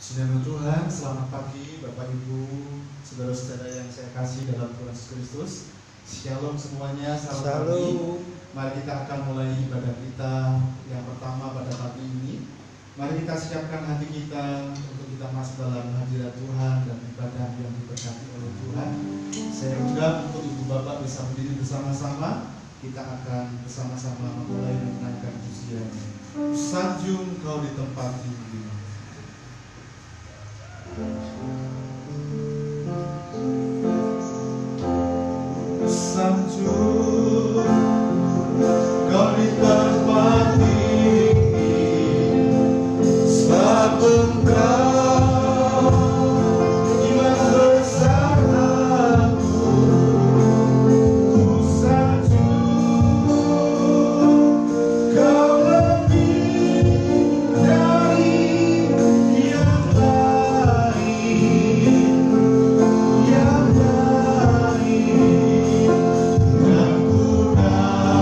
Saudara Tuhan, selamat pagi Bapak Ibu, saudara-saudara yang saya kasih dalam Tuhan Yesus Kristus. Shalom semuanya, selamat pagi. Mari kita akan mulai ibadah kita yang pertama pada pagi ini. Mari kita siapkan hati kita untuk kita masuk dalam hadirat Tuhan dan ibadah yang diberkati oleh Tuhan. Saya undang untuk Ibu Bapak bisa berdiri bersama-sama. Kita akan bersama-sama mulai menaikkan pujian. Sanjung kau di tempat tinggi. Sanjung kau di tempat tinggi, sebab Engkau iman bersamaku. Ku sanjung kau lebih dari yang lain, yang lain. Dan ku datang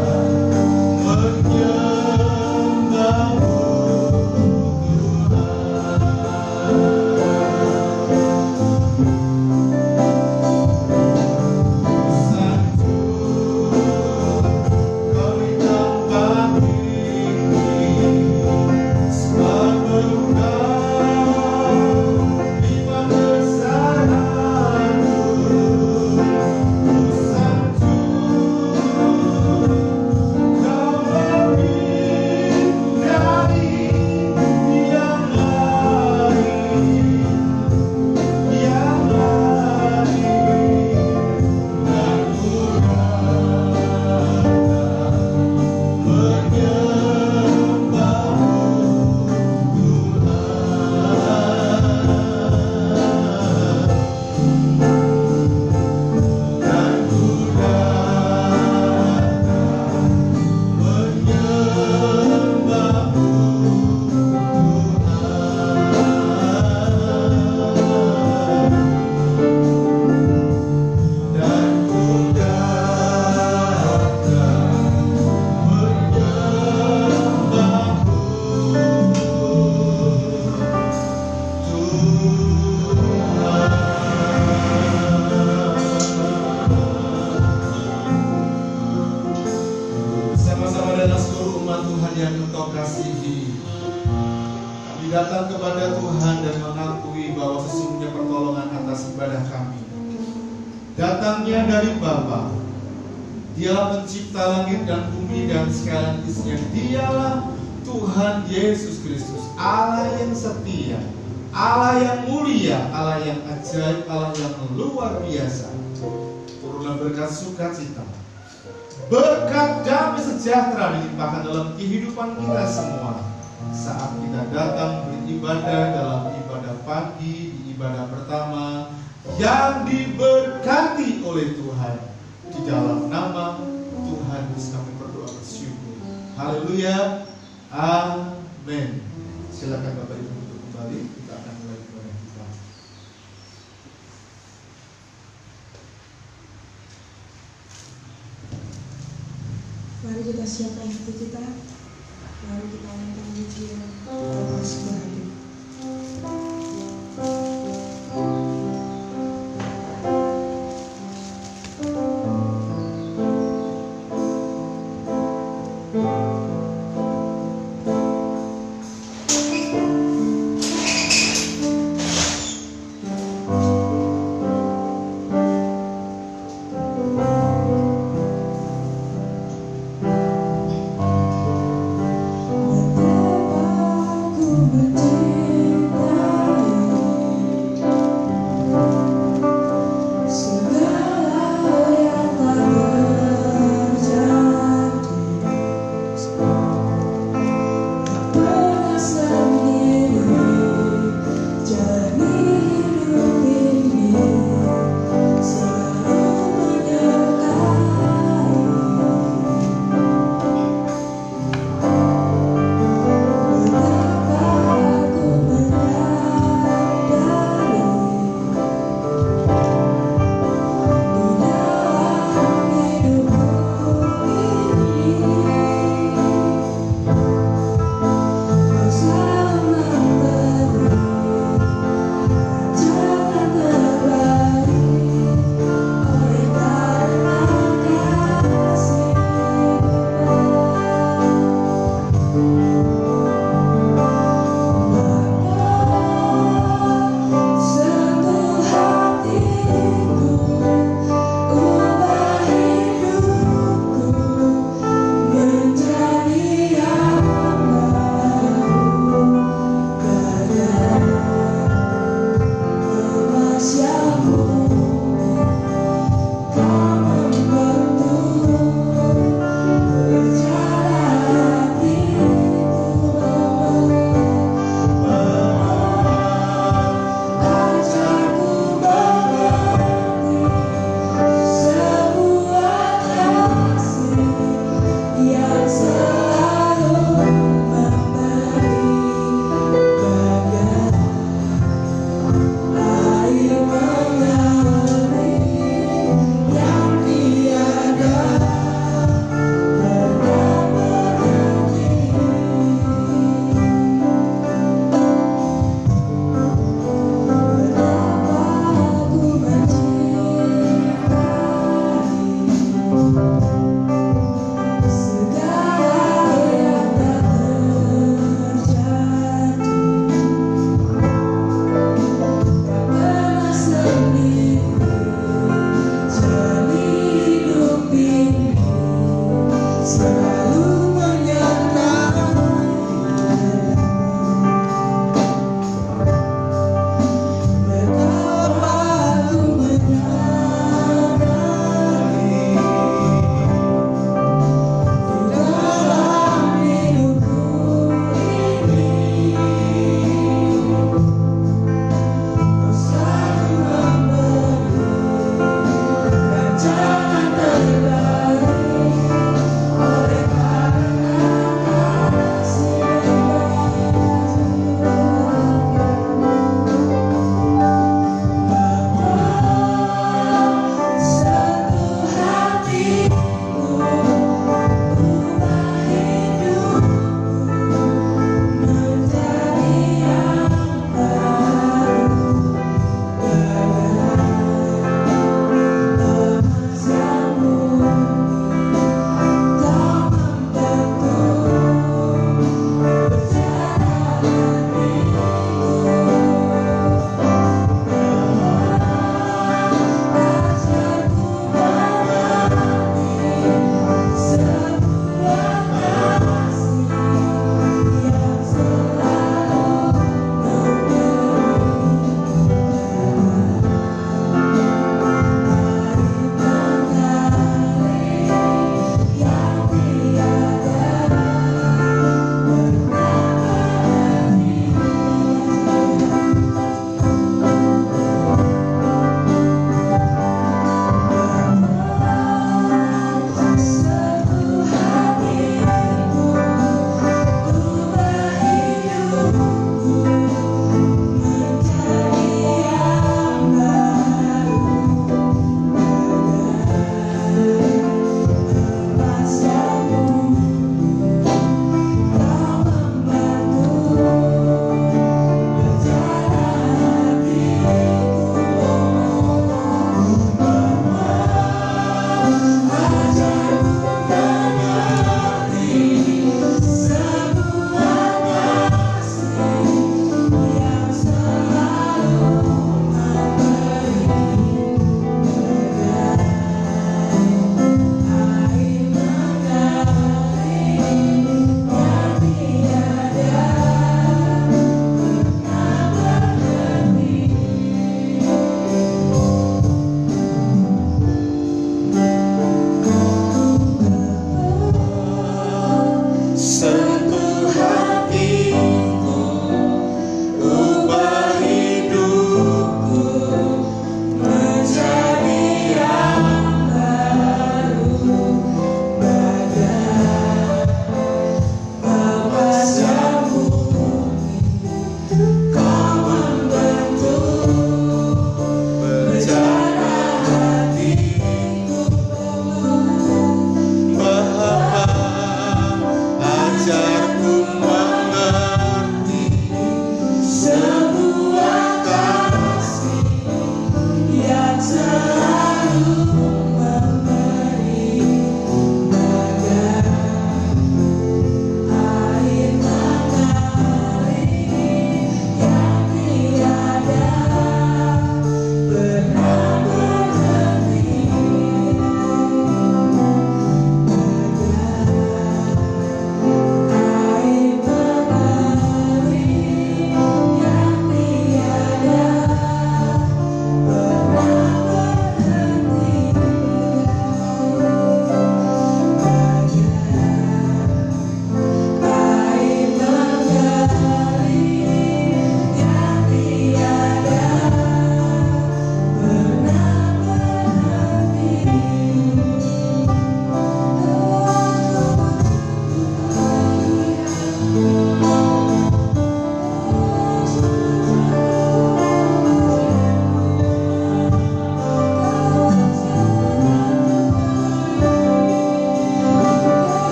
menyembahmu bersama-sama dengan seluruh umat Tuhan yang Engkau kasihi. Kami datang kepada Tuhan dan mengakui bahwa sesungguhnya pertolongan atas ibadah kami datangnya dari Bapa. Dialah pencipta langit dan bumi dan segala isinya. Dialah Tuhan Yesus Kristus, Allah yang setia, Allah yang mulia, Allah yang ajaib, Allah yang luar biasa. Turunlah berkat sukacita, berkat damai sejahtera dilimpahkan dalam kehidupan kita semua saat kita datang beribadah dalam ibadah pagi, di ibadah pertama yang diberkati oleh Tuhan. Di dalam nama Tuhan Yesus kami berdoa bersyukur. Haleluya, amin. Silakan Bapak Ibu untuk kembali, kita akan mulai ibadah kita. Mari kita siapkan hati kita. Mari kita angkat pujian kepada sebuah hati. Betapa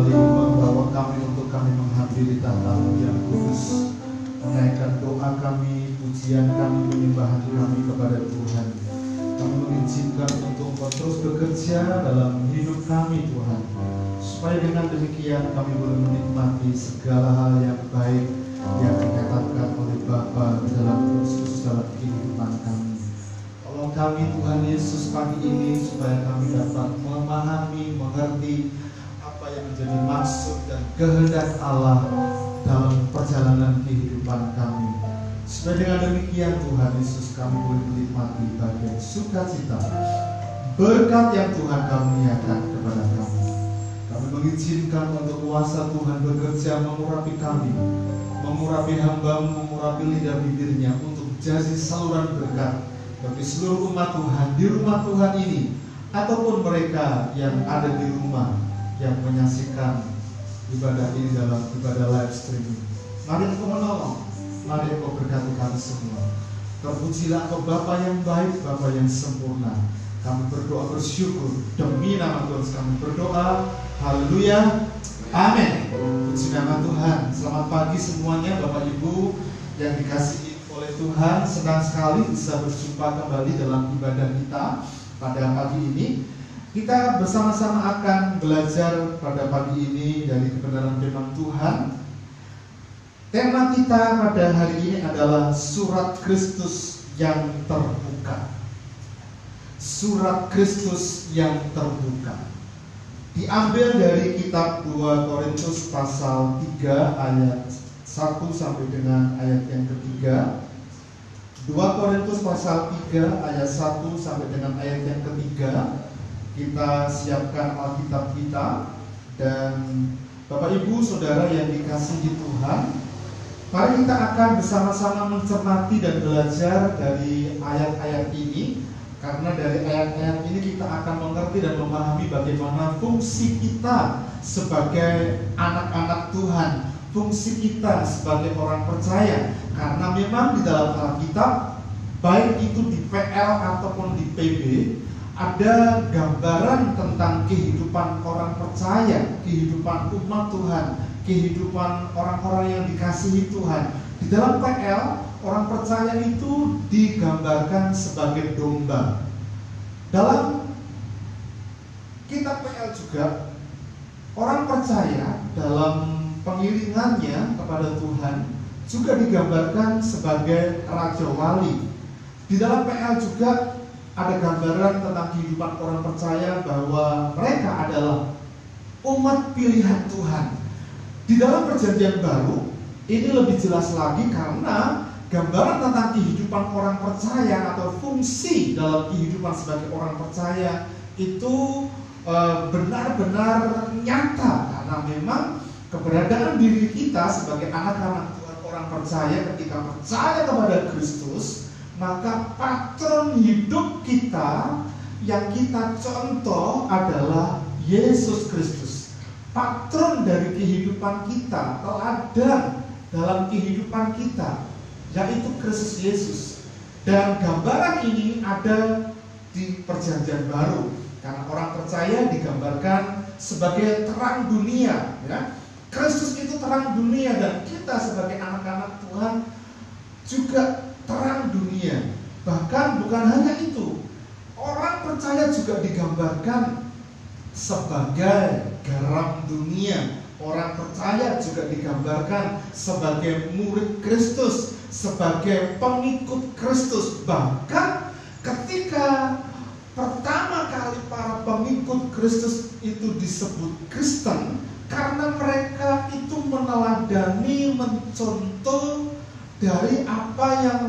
kembali membawa kami untuk kami menghadiri tahtamu yang kudus, menaikkan doa kami, pujian kami, penyembahan kami kepada Tuhan. Kami mengizinkan untuk Engkau terus bekerja dalam hidup kami Tuhan, supaya dengan demikian kami boleh menikmati segala hal yang baik yang dikatakan oleh Bapa dalam Kristus dalam kehidupan kami. Tolong kami Tuhan Yesus pagi ini supaya kami dapat memahami, mengerti apa yang menjadi maksud dan kehendak Allah dalam perjalanan kehidupan kami. Supaya dengan demikian Tuhan Yesus kami boleh menikmati bagian sukacita, berkat yang Tuhan karuniakan kepada kami. Kami mengizinkan untuk kuasa Tuhan bekerja mengurapi kami, mengurapi hamba-Mu, mengurapi lidah bibirnya untuk jadi saluran berkat bagi seluruh umat Tuhan di rumah Tuhan ini, ataupun mereka yang ada di rumah yang menyaksikan ibadah ini dalam ibadah live streaming. Mari Engkau menolong, mari Engkau berkati kami semua. Terpujilah Engkau Bapa yang baik, Bapa yang sempurna. Kami berdoa bersyukur demi nama Tuhan kami berdoa. Haleluya, amin. Puji nama Tuhan. Selamat pagi semuanya Bapak Ibu yang dikasihi oleh Tuhan. Senang sekali bisa berjumpa kembali dalam ibadah kita pada pagi ini. Kita bersama-sama akan belajar pada pagi ini dari kebenaran firman Tuhan. Tema kita pada hari ini adalah Surat Kristus yang terbuka. Surat Kristus yang terbuka. Diambil dari kitab 2 Korintus pasal 3 ayat 1 sampai dengan ayat yang ketiga. 2 Korintus pasal 3 ayat 1 sampai dengan ayat yang ketiga. Kita siapkan Alkitab kita. Dan Bapak Ibu Saudara yang dikasihi Tuhan, mari kita akan bersama-sama mencermati dan belajar dari ayat-ayat ini. Karena dari ayat-ayat ini kita akan mengerti dan memahami bagaimana fungsi kita sebagai anak-anak Tuhan, fungsi kita sebagai orang percaya. Karena memang di dalam Alkitab, baik itu di PL ataupun di PB, ada gambaran tentang kehidupan orang percaya, kehidupan umat Tuhan, kehidupan orang-orang yang dikasihi Tuhan. Di dalam PL, orang percaya itu digambarkan sebagai domba. Dalam kitab PL juga, orang percaya dalam pengiringannya kepada Tuhan juga digambarkan sebagai raja wali. Di dalam PL juga ada gambaran tentang kehidupan orang percaya bahwa mereka adalah umat pilihan Tuhan. Di dalam perjanjian baru, ini lebih jelas lagi karena gambaran tentang kehidupan orang percaya atau fungsi dalam kehidupan sebagai orang percaya itu benar-benar nyata. Karena memang keberadaan diri kita sebagai anak-anak Tuhan, orang percaya, ketika percaya kepada Kristus, maka patron hidup kita yang kita contoh adalah Yesus Kristus. Patron dari kehidupan kita, teladan dalam kehidupan kita, yaitu Kristus Yesus. Dan gambaran ini ada di perjanjian baru, karena orang percaya digambarkan sebagai terang dunia, ya. Kristus itu terang dunia, dan kita sebagai anak-anak Tuhan juga terang dunia. Bahkan bukan hanya itu, orang percaya juga digambarkan sebagai garam dunia. Orang percaya juga digambarkan sebagai murid Kristus, sebagai pengikut Kristus. Bahkan ketika pertama kali para pengikut Kristus itu disebut Kristen, karena mereka itu meneladani, mencontoh dari apa yang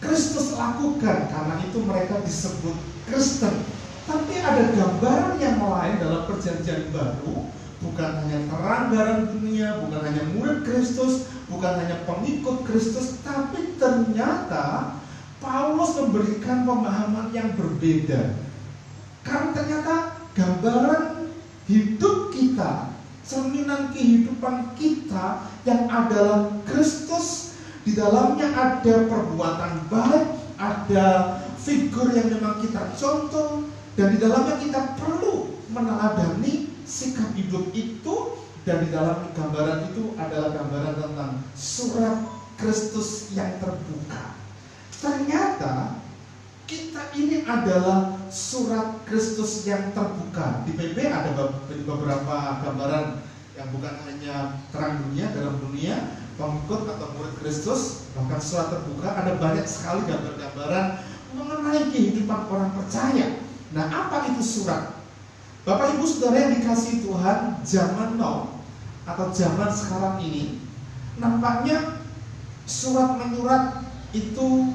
Kristus lakukan. Karena itu mereka disebut Kristen. Tapi ada gambaran yang lain dalam perjanjian baru. Bukan hanya terang garam dunia, bukan hanya murid Kristus, bukan hanya pengikut Kristus, tapi ternyata Paulus memberikan pemahaman yang berbeda. Karena ternyata gambaran hidup kita, cerminan kehidupan kita yang adalah Kristus, di dalamnya ada perbuatan baik, ada figur yang memang kita contoh, dan di dalamnya kita perlu meneladani sikap hidup itu dan di dalam gambaran itu adalah gambaran tentang surat Kristus yang terbuka. Ternyata kita ini adalah surat Kristus yang terbuka. Di PB ada beberapa gambaran yang bukan hanya terang dunia, dalam dunia, pengikut atau murid Kristus, bahkan surat terbuka. Ada banyak sekali gambar-gambaran mengenai kehidupan orang percaya. Nah, apa itu surat? Bapak Ibu Saudara yang dikasihi Tuhan, zaman now atau zaman sekarang ini, nampaknya surat menyurat itu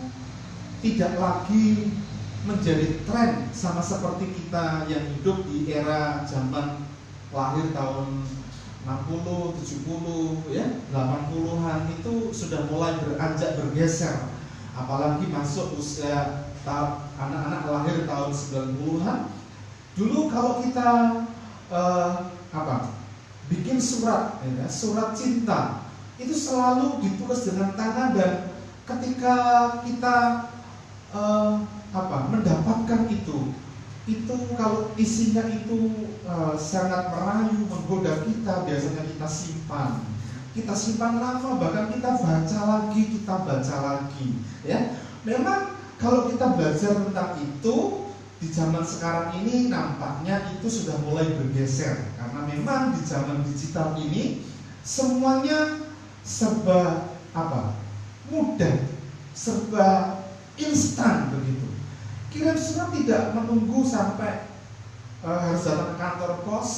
tidak lagi menjadi tren sama seperti kita yang hidup di era zaman lahir tahun 60, 70, ya, 80-an itu sudah mulai beranjak bergeser. Apalagi masuk usia anak-anak lahir tahun 90-an. Dulu kalau kita bikin surat, ya, surat cinta, itu selalu ditulis dengan tangan, dan ketika kita mendapatkan itu kalau isinya itu sangat merayu, menggoda kita, biasanya kita simpan lama, bahkan kita baca lagi, ya. Memang kalau kita belajar tentang itu di zaman sekarang ini, nampaknya itu sudah mulai bergeser, karena memang di zaman digital ini semuanya serba mudah, serba instan begitu. Kirim surat tidak menunggu sampai harus datang ke kantor pos,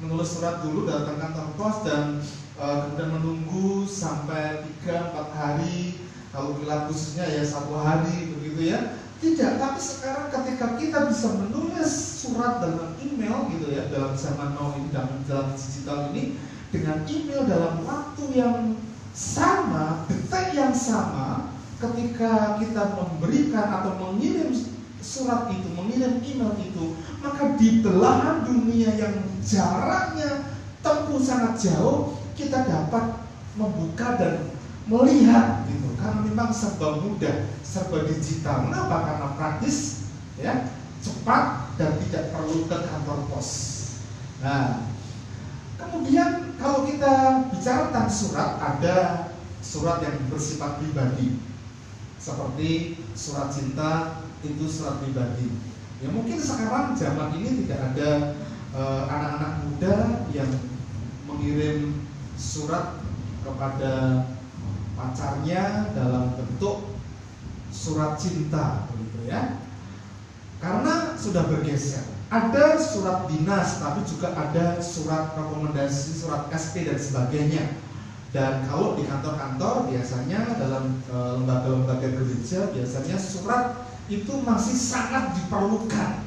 menulis surat dulu, datang ke kantor pos, dan kemudian menunggu sampai 3-4 hari, kalau wilayah khususnya ya 1 hari begitu ya. Tidak, tapi sekarang ketika kita bisa menulis surat dalam email gitu ya, dalam zaman now ini, dalam digital ini, dengan email dalam waktu yang sama, detik yang sama, ketika kita memberikan atau mengirim surat itu, mengirim email itu, maka di belahan dunia yang jaraknya tempuh sangat jauh, kita dapat membuka dan melihat gitu, karena memang serba mudah, serba digital. Kenapa? Karena praktis, ya, cepat, dan tidak perlu ke kantor pos. Nah, kemudian kalau kita bicara tentang surat, ada surat yang bersifat pribadi, seperti surat cinta, itu surat pribadi. Ya, mungkin sekarang zaman ini tidak ada anak-anak muda yang mengirim surat kepada pacarnya dalam bentuk surat cinta, begitu ya. Karena sudah bergeser. Ada surat dinas, tapi juga ada surat rekomendasi, surat SP dan sebagainya. Dan kalau di kantor-kantor biasanya dalam lembaga-lembaga gereja biasanya surat itu masih sangat diperlukan,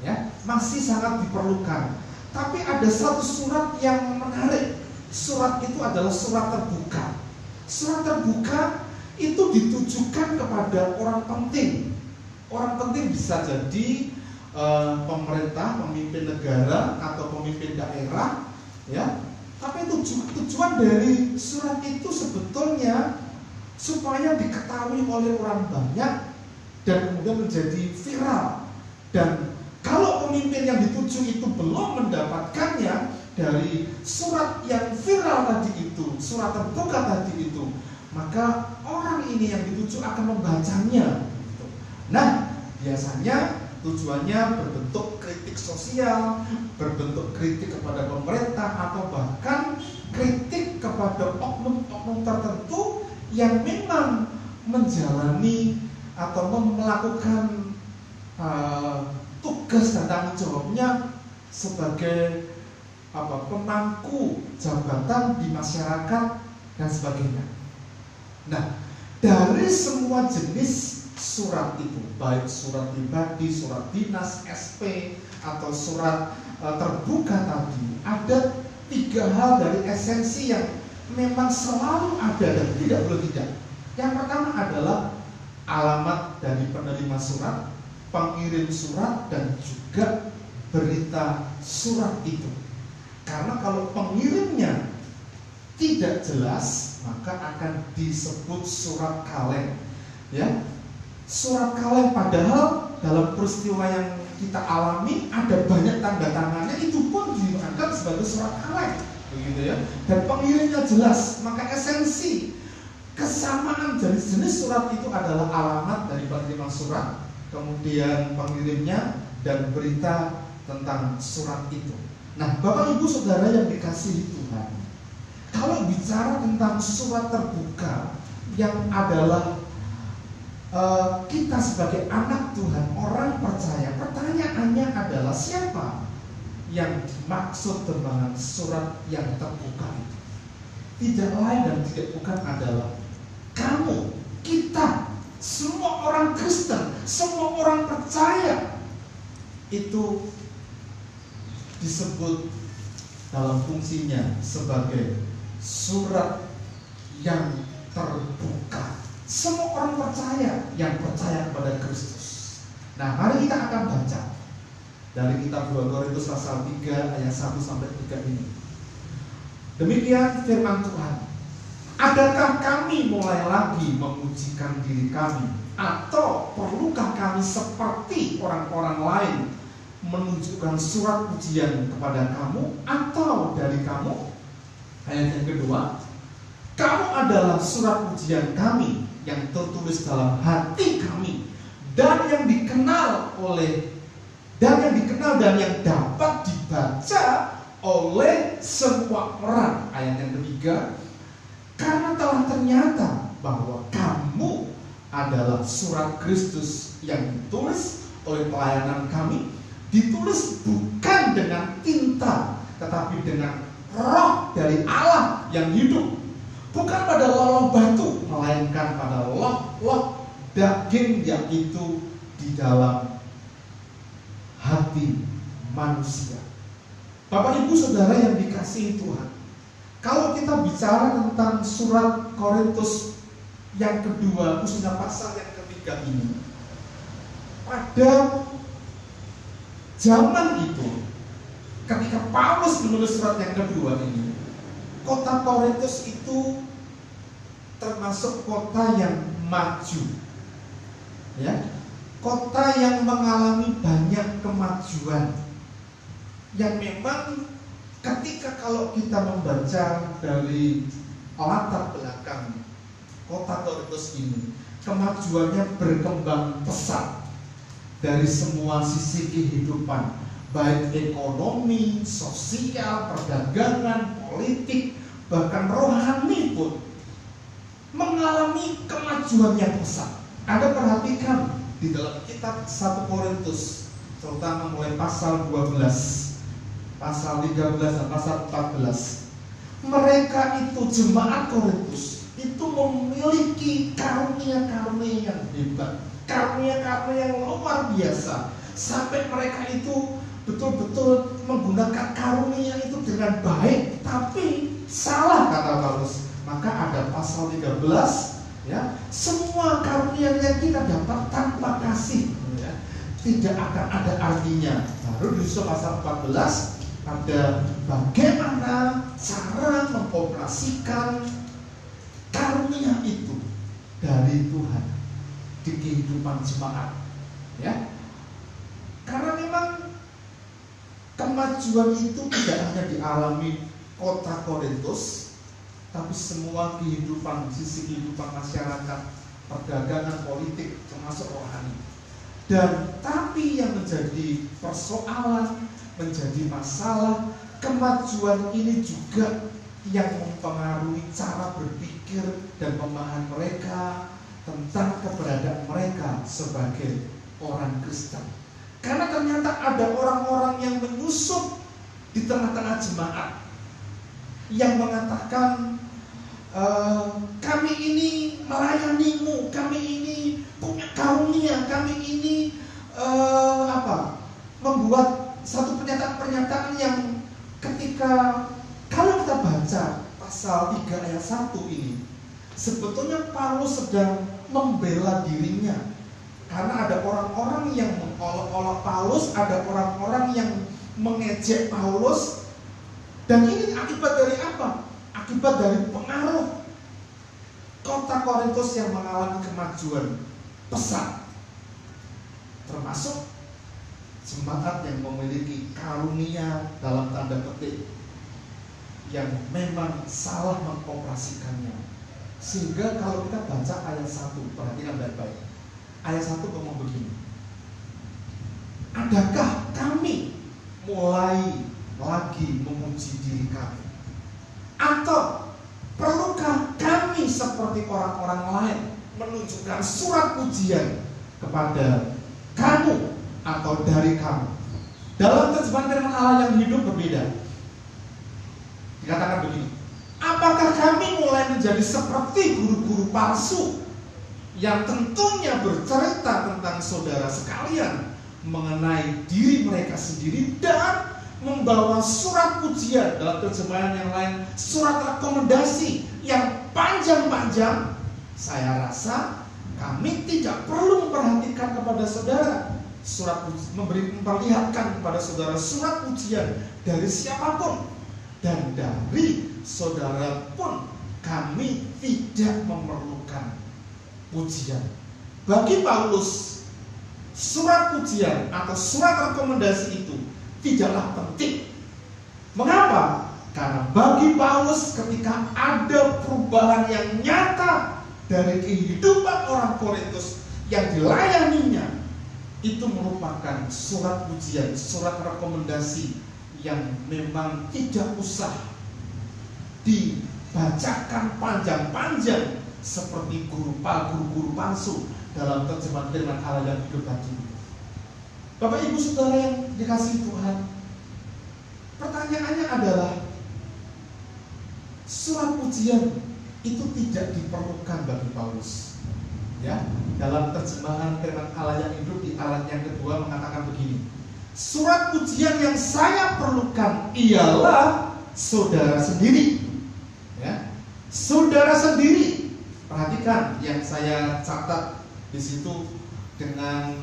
ya, masih sangat diperlukan. Tapi ada satu surat yang menarik. Surat itu adalah surat terbuka. Surat terbuka itu ditujukan kepada orang penting. Orang penting bisa jadi pemerintah, pemimpin negara atau pemimpin daerah, ya. Tapi tujuan dari surat itu sebetulnya supaya diketahui oleh orang banyak dan kemudian menjadi viral. Dan kalau pemimpin yang dituju itu belum mendapatkannya dari surat yang viral tadi itu, surat terbuka tadi itu, maka orang ini yang dituju akan membacanya. Nah, biasanya tujuannya berbentuk kritik sosial, berbentuk kritik kepada pemerintah, atau bahkan kritik kepada oknum-oknum tertentu yang memang menjalani atau melakukan tugas dan tanggung jawabnya sebagai pemangku jabatan di masyarakat dan sebagainya. Nah, dari semua jenis surat itu, baik surat pribadi, surat dinas, SP, atau surat terbuka tadi, ada 3 hal dari esensi yang memang selalu ada dan tidak boleh tidak. Yang pertama adalah alamat dari penerima surat, pengirim surat, dan juga berita surat itu. Karena kalau pengirimnya tidak jelas, maka akan disebut surat kaleng, ya. Surat kaleng, padahal dalam peristiwa yang kita alami ada banyak tanda tangannya, itu pun dianggap sebagai surat karet, begitu ya. Dan pengirimnya jelas, maka esensi kesamaan dari jenis surat itu adalah alamat dari pengiriman surat, kemudian pengirimnya, dan berita tentang surat itu. Nah, Bapak Ibu Saudara yang dikasihi Tuhan, kalau bicara tentang surat terbuka yang adalah kita sebagai anak Tuhan, orang percaya, pertanyaannya adalah siapa yang dimaksud dengan surat yang terbuka itu? Tidak lain dan tidak bukan adalah kamu, kita, semua orang Kristen, semua orang percaya itu disebut dalam fungsinya sebagai surat yang terbuka. Semua orang percaya yang percaya kepada Kristus. Nah, mari kita akan baca dari kitab 2 Korintus pasal 3 ayat 1 sampai 3 ini. Demikian firman Tuhan. Adakah kami mulai lagi memujikan diri kami, atau perlukah kami seperti orang-orang lain menunjukkan surat pujian kepada kamu atau dari kamu? Ayat yang kedua, kamu adalah surat pujian kami yang tertulis dalam hati kami dan yang dikenal dan yang dapat dibaca oleh semua orang. Ayat yang ketiga, karena telah ternyata bahwa kamu adalah surat Kristus yang ditulis oleh pelayanan kami, ditulis bukan dengan tinta tetapi dengan Roh dari Allah yang hidup, bukan pada loloh batu, melainkan pada loh daging yang itu di dalam hati manusia. Bapak Ibu Saudara yang dikasihi Tuhan, kalau kita bicara tentang surat Korintus yang kedua, khususnya pasal yang ketiga ini, pada zaman itu, ketika Paulus menulis surat yang kedua ini, kota Korintus itu termasuk kota yang maju, ya, kota yang mengalami banyak kemajuan, yang memang ketika kalau kita membaca dari latar belakang kota Korintus ini, kemajuannya berkembang pesat dari semua sisi kehidupan, baik ekonomi, sosial, perdagangan, politik, bahkan rohani pun mengalami kemajuan yang pesat. Anda perhatikan di dalam kitab 1 Korintus, terutama mulai pasal 12, pasal 13 dan pasal 14, mereka itu jemaat Korintus itu memiliki karunia-karunia yang hebat, karunia-karunia yang luar biasa, sampai mereka itu betul-betul menggunakan karunia itu dengan baik, tapi salah, kata Paulus. Maka ada pasal 13, ya, semua karunia yang kita dapat tanpa kasih, ya, tidak akan ada artinya. Baru di pasal 14 ada bagaimana cara mengoperasikan karunia itu dari Tuhan di kehidupan jemaat, ya. Karena memang kemajuan itu tidak hanya dialami kota Korintus, tapi semua kehidupan, sisi kehidupan masyarakat, perdagangan, politik, termasuk rohani. Dan tapi yang menjadi persoalan, menjadi masalah, kemajuan ini juga yang mempengaruhi cara berpikir dan pemahaman mereka tentang keberadaan mereka sebagai orang Kristen. Karena ternyata ada orang-orang yang menyusup di tengah-tengah jemaat yang mengatakan, kami ini melayanimu, kami ini punya karunia, kami ini membuat satu pernyataan-pernyataan yang ketika kalau kita baca pasal 3 ayat 1 ini, sebetulnya Paulus sedang membela dirinya. Karena ada orang-orang yang mengolok-olok Paulus, ada orang-orang yang mengejek Paulus. Dan ini akibat dari apa? Akibat dari pengaruh kota Korintus yang mengalami kemajuan pesat. termasuk jemaat yang memiliki karunia dalam tanda petik yang memang salah mengoperasikannya. Sehingga kalau kita baca ayat 1, perhatikan baik-baik. Ayat 1 ngomong begini, adakah kami mulai lagi memuji diri kami? Atau perlukah kami seperti orang-orang lain menunjukkan surat pujian kepada kamu atau dari kamu? Dalam terjemahan firman Allah yang hidup berbeda, dikatakan begini, apakah kami mulai menjadi seperti guru-guru palsu yang tentunya bercerita tentang saudara sekalian mengenai diri mereka sendiri dan membawa surat pujian, dalam terjemahan yang lain surat rekomendasi yang panjang-panjang? Saya rasa kami tidak perlu memperhatikan kepada saudara surat memperlihatkan kepada saudara surat pujian dari siapapun, dan dari saudara pun kami tidak memerlukan pujian. Bagi Paulus, surat pujian atau surat rekomendasi itu tidaklah penting. Mengapa? Karena bagi Paulus ketika ada perubahan yang nyata dari kehidupan orang Korintus yang dilayaninya, itu merupakan surat pujian, surat rekomendasi yang memang tidak usah dibacakan panjang-panjang seperti guru-guru palsu dalam terjemahan firman Allah yang hidup tadi. Bapak Ibu Saudara yang dikasihi Tuhan, pertanyaannya adalah, surat pujian itu tidak diperlukan bagi Paulus. Ya, dalam terjemahan firman Allah yang hidup di ayat yang kedua mengatakan begini, surat pujian yang saya perlukan ialah saudara sendiri. Ya, saudara sendiri. Perhatikan yang saya catat di situ dengan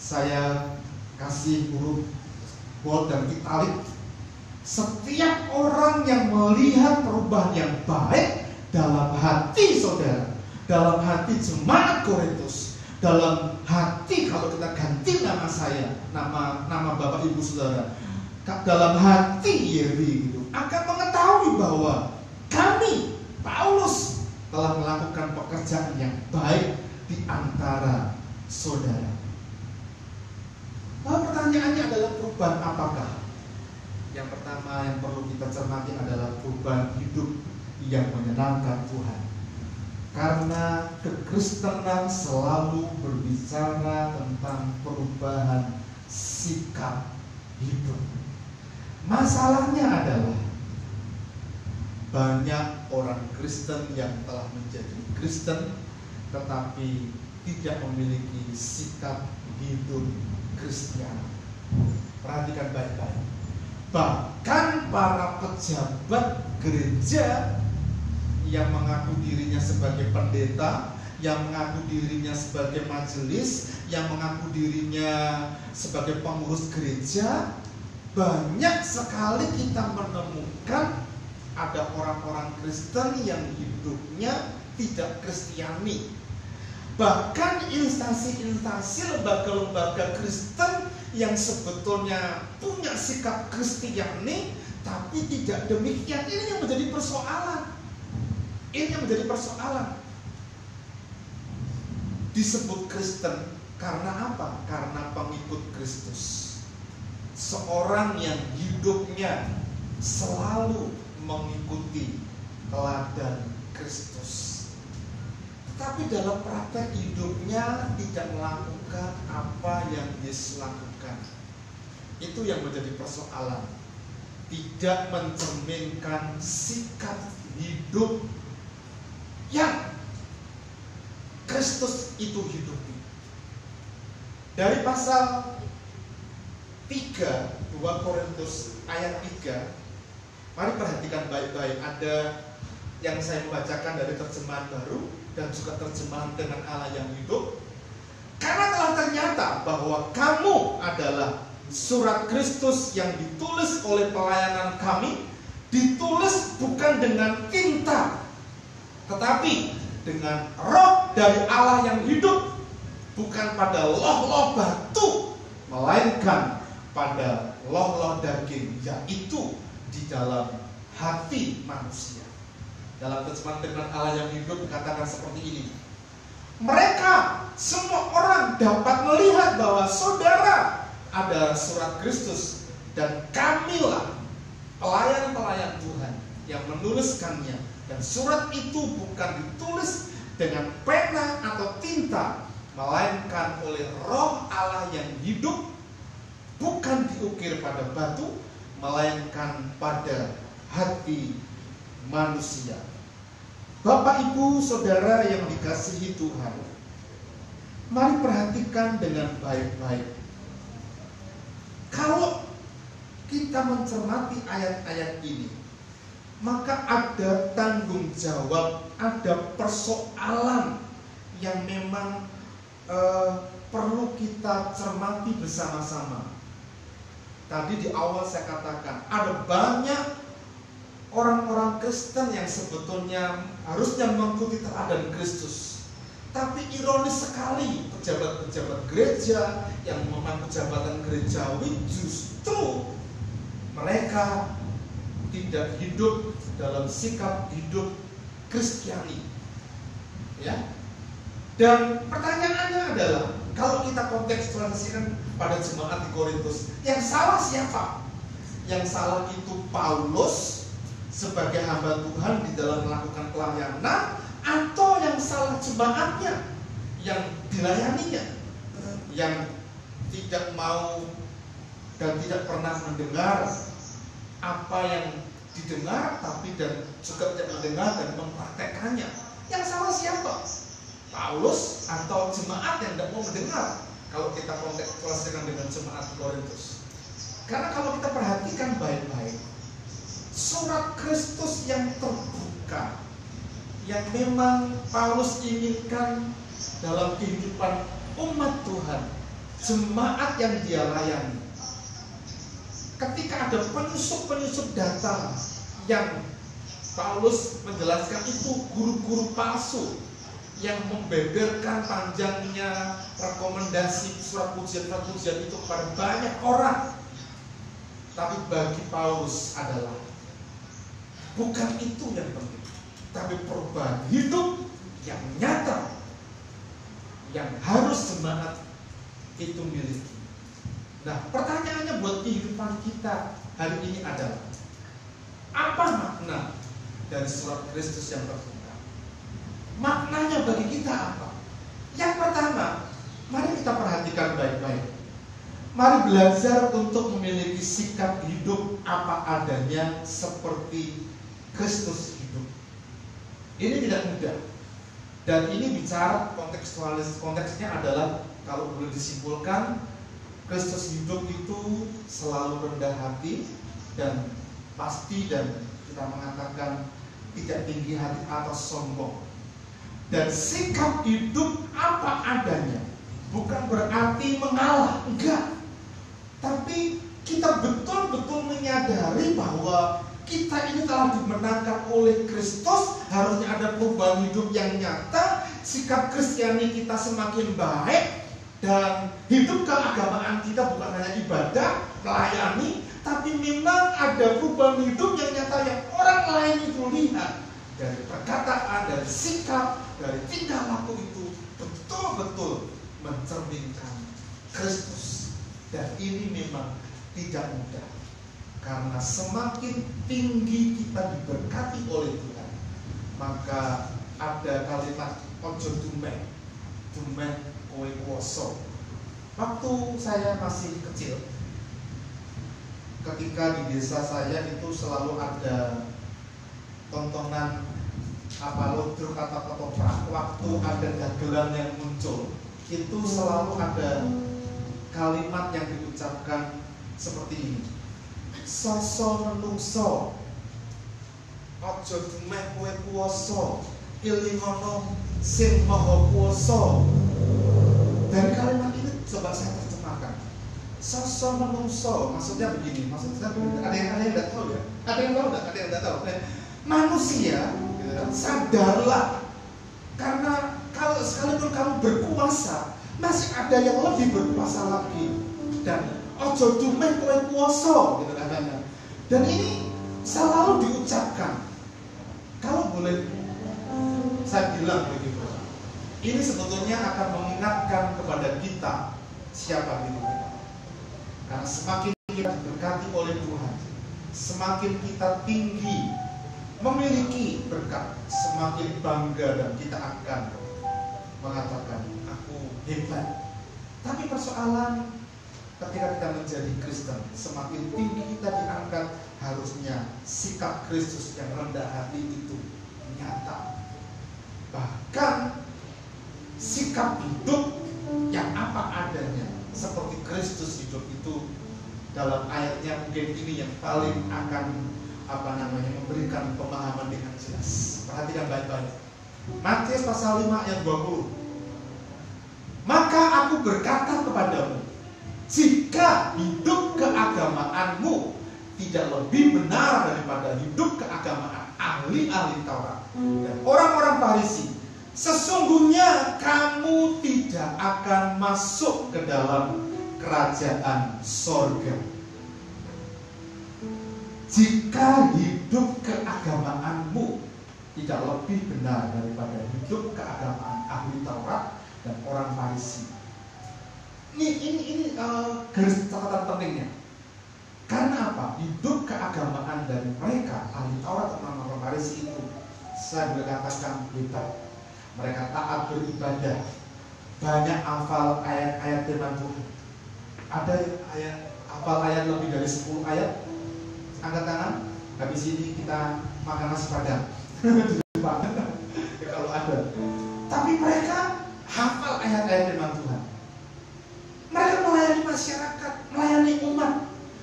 saya kasih huruf bold dan italic. Setiap orang yang melihat perubahan yang baik dalam hati saudara, dalam hati jemaat Korintus, dalam hati, kalau kita ganti nama saya, nama Bapak Ibu Saudara, dalam hati Yeri gitu, akan mengetahui bahwa kami, Paulus, telah melakukan pekerjaan yang baik di antara saudara. Lalu pertanyaannya adalah, perubahan apakah? Yang pertama yang perlu kita cermati adalah perubahan hidup yang menyenangkan Tuhan. Karena kekristenan selalu berbicara tentang perubahan sikap hidup. Masalahnya adalah banyak orang Kristen yang telah menjadi Kristen tetapi tidak memiliki sikap hidup Kristiani. Perhatikan baik-baik. Bahkan para pejabat gereja yang mengaku dirinya sebagai pendeta, yang mengaku dirinya sebagai majelis, yang mengaku dirinya sebagai pengurus gereja, banyak sekali kita menemukan ada orang-orang Kristen yang hidupnya tidak Kristiani. Bahkan instansi-instansi lembaga-lembaga Kristen yang sebetulnya punya sikap Kristiani tapi tidak demikian. Ini yang menjadi persoalan. Ini yang menjadi persoalan. Disebut Kristen karena apa? Karena pengikut Kristus. Seorang yang hidupnya selalu mengikuti teladan Kristus, tetapi dalam praktek hidupnya tidak melakukan apa yang Yesus lakukan. Itu yang menjadi persoalan. Tidak mencerminkan sikap hidup yang Kristus itu hidupi. Dari pasal 3, 2 Korintus ayat 3, mari perhatikan baik-baik. Ada yang saya membacakan dari terjemahan baru dan juga terjemahan dengan Allah yang hidup. Karena telah ternyata bahwa kamu adalah surat Kristus yang ditulis oleh pelayanan kami, ditulis bukan dengan tinta, tetapi dengan roh dari Allah yang hidup, bukan pada loh-loh batu, melainkan pada loh-loh daging, yaitu di dalam hati manusia. Dalam terjemahan firman Allah yang hidup dikatakan seperti ini. Mereka, semua orang dapat melihat bahwa saudara adalah surat Kristus, dan kamilah pelayan-pelayan Tuhan yang menuliskannya. Dan surat itu bukan ditulis dengan pena atau tinta, melainkan oleh Roh Allah yang hidup, bukan diukir pada batu, melainkan pada hati manusia. Bapak, Ibu, Saudara yang dikasihi Tuhan, mari perhatikan dengan baik-baik. Kalau kita mencermati ayat-ayat ini, maka ada tanggung jawab, ada persoalan yang memang perlu kita cermati bersama-sama. Tadi di awal saya katakan, ada banyak orang-orang Kristen yang sebetulnya harusnya mengikuti teladan Kristus. Tapi ironis sekali, pejabat-pejabat gereja yang memangku jabatan gerejawi justru mereka tidak hidup dalam sikap hidup Kristiani. Ya. Dan pertanyaannya adalah, kalau kita kontekstualisasikan pada jemaat di Korintus, yang salah siapa? Yang salah itu Paulus sebagai hamba Tuhan di dalam melakukan pelayanan, atau yang salah jemaatnya yang dilayaninya, yang tidak mau dan tidak pernah mendengar apa yang didengar, tapi dan juga tidak mendengar dan mempraktekannya. Yang salah siapa? Paulus atau jemaat yang tidak mau mendengar? Kalau kita kontekstualisasikan dengan jemaat di Korintus. Karena kalau kita perhatikan baik-baik, surat Kristus yang terbuka, yang memang Paulus inginkan dalam kehidupan umat Tuhan, jemaat yang dia layani. Ketika ada penyusup-penyusup datang, yang Paulus menjelaskan itu guru-guru palsu yang membeberkan panjangnya rekomendasi surat pujian-pujian itu kepada banyak orang. Tapi bagi Paulus adalah bukan itu yang penting, tapi perubahan hidup yang nyata yang harus jemaat itu miliki. Nah, pertanyaannya buat kehidupan kita hari ini adalah, apa makna dari surat Kristus yang terbuka? Maknanya bagi kita apa? Yang pertama, mari kita perhatikan baik-baik. Mari belajar untuk memiliki sikap hidup apa adanya seperti Kristus hidup. Ini tidak mudah. Dan ini bicara konteksnya adalah, kalau boleh disimpulkan, Kristus hidup itu selalu rendah hati dan pasti, dan kita mengatakan tidak tinggi hati atau sombong. Dan sikap hidup apa adanya bukan berarti mengalah, enggak. Tapi kita betul-betul menyadari bahwa kita ini telah dimenangkan oleh Kristus. Harusnya ada perubahan hidup yang nyata. Sikap Kristiani kita semakin baik, dan hidup keagamaan kita bukan hanya ibadah, melayani, tapi memang ada perubahan hidup yang nyata yang orang lain itu lihat. Dari perkataan, dari sikap, dari tingkah laku itu betul-betul mencerminkan Kristus. Dan ini memang tidak mudah, karena semakin tinggi kita diberkati oleh Tuhan, maka ada kalimat ojo dumeh kowe kuoso. Waktu saya masih kecil, ketika di desa saya itu selalu ada tontonan apa lodruk atau ketoprak. Waktu ada dagelan yang muncul, itu selalu ada kalimat yang diucapkan seperti ini: soso menungso, ojo dumeh kowe kuoso, ilingono sing maha kuoso. Dari kalimat ini coba saya terjemahkan. Soso menungso, maksudnya begini, maksudnya ada yang tidak tahu ya? Ada yang tahu nggak? Ada yang tidak tahu? Manusia, sadarlah, karena kalau sekalipun kamu berkuasa, masih ada yang lebih berkuasa lagi. Dan ojo dumeh kowe kuoso gitu katanya. Dan ini selalu diucapkan. Kalau boleh saya bilang begitu, ini sebetulnya akan mengingatkan kepada kita siapa diri kita. Karena semakin kita diberkati oleh Tuhan, semakin kita tinggi memiliki berkat, semakin bangga dan kita akan mengatakan aku hebat. Tapi persoalan ketika kita menjadi Kristen, semakin tinggi kita diangkat, harusnya sikap Kristus yang rendah hati itu nyata. Bahkan sikap hidup yang apa adanya seperti Kristus hidup itu, dalam ayatnya mungkin ini yang paling akan memberikan pemahaman dengan jelas. Perhatikan baik-baik. Matius pasal 5 ayat 20. Maka aku berkata kepadamu, jika hidup keagamaanmu tidak lebih benar daripada hidup keagamaan ahli-ahli Taurat dan orang-orang Farisi, sesungguhnya kamu tidak akan masuk ke dalam kerajaan sorga. Jika hidup keagamaanmu tidak lebih benar daripada hidup keagamaan ahli Taurat dan orang Farisi. Ini garis catatan pentingnya. Karena apa? Hidup keagamaan dari mereka ahli Taurat dan orang Farisi itu, saya boleh katakan hebat. Mereka taat beribadah, banyak hafal ayat-ayat firman Tuhan. Ada ayat hafal ayat lebih dari 10 ayat. Angkat tangan. Habis ini kita makan nasi padang. Ya, kalau ada. Tapi mereka hafal ayat-ayat firman Tuhan. Mereka melayani masyarakat, melayani umat.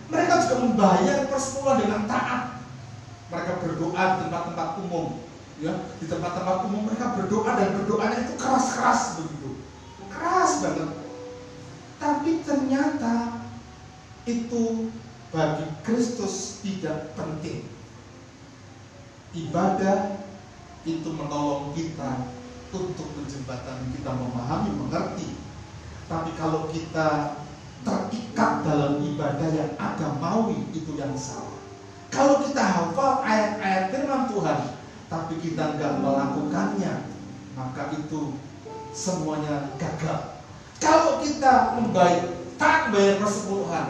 Mereka juga membayar persepuluhan dengan taat. Mereka berdoa di tempat-tempat umum. Ya, di tempat-tempat umum mereka berdoa, dan berdoanya itu keras-keras begitu. Keras banget. Tapi ternyata itu bagi Kristus tidak penting. Ibadah itu menolong kita untuk menjembatani kita memahami, mengerti. Tapi kalau kita terikat dalam ibadah yang agamawi, itu yang salah. Kalau kita hafal ayat-ayat firman Tuhan, tapi kita nggak melakukannya, maka itu semuanya gagal. Kalau kita tak bayar persepuluhan,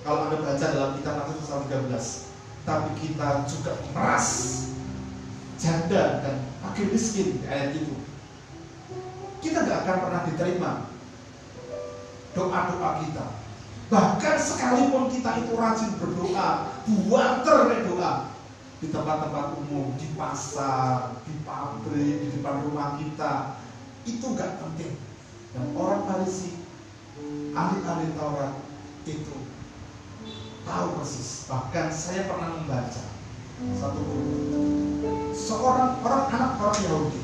kalau Anda baca dalam kitab Matius pasal 13, tapi kita juga meras janda dan fakir miskin di ayat itu, kita nggak akan pernah diterima doa-doa kita. Bahkan sekalipun kita itu rajin berdoa, buanter doa di tempat-tempat umum, di pasar, di pabrik, di depan rumah kita, itu nggak penting. Dan orang Farisi, ahli-ahli Taurat itu tahu persis. Bahkan saya pernah membaca satu buku, seorang anak orang Yahudi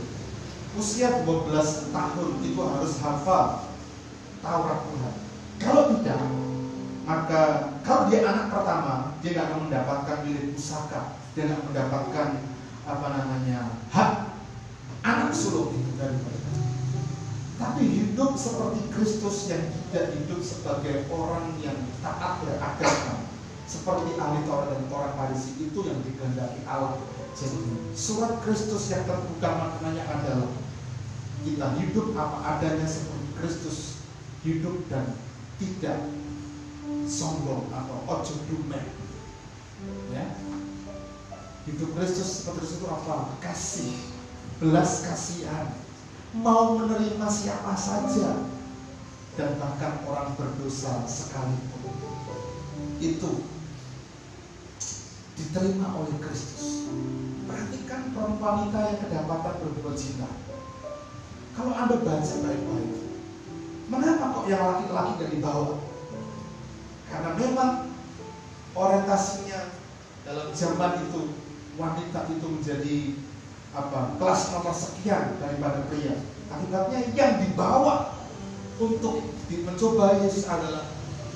usia 12 tahun itu harus hafal Taurat Tuhan. Kalau tidak, maka kalau dia anak pertama, dia tidak akan mendapatkan milik pusaka, dia tidak mendapatkan hak anak sulung itu dari mereka. Tapi hidup seperti Kristus yang tidak hidup sebagai orang yang taat beragama, seperti ahli Taurat dan orang Farisi, itu yang dikehendaki Allah. Jadi surat Kristus yang terbuka maknanya adalah kita hidup apa adanya seperti Kristus hidup dan tidak sombong atau ojo dumeh. Ya. Hidup Kristus seperti itu apa? Kasih, belas kasihan, mau menerima siapa saja, dan bahkan orang berdosa sekalipun, itu diterima oleh Kristus. Perhatikan perempuan wanita yang kedapatan berbuat zina. Kalau Anda baca baik-baik, mengapa kok yang laki-laki gak dibawa? Karena memang orientasinya dalam zaman itu, wanita itu menjadi kelas nomor sekian daripada pria. Akibatnya yang dibawa untuk mencoba Yesus adalah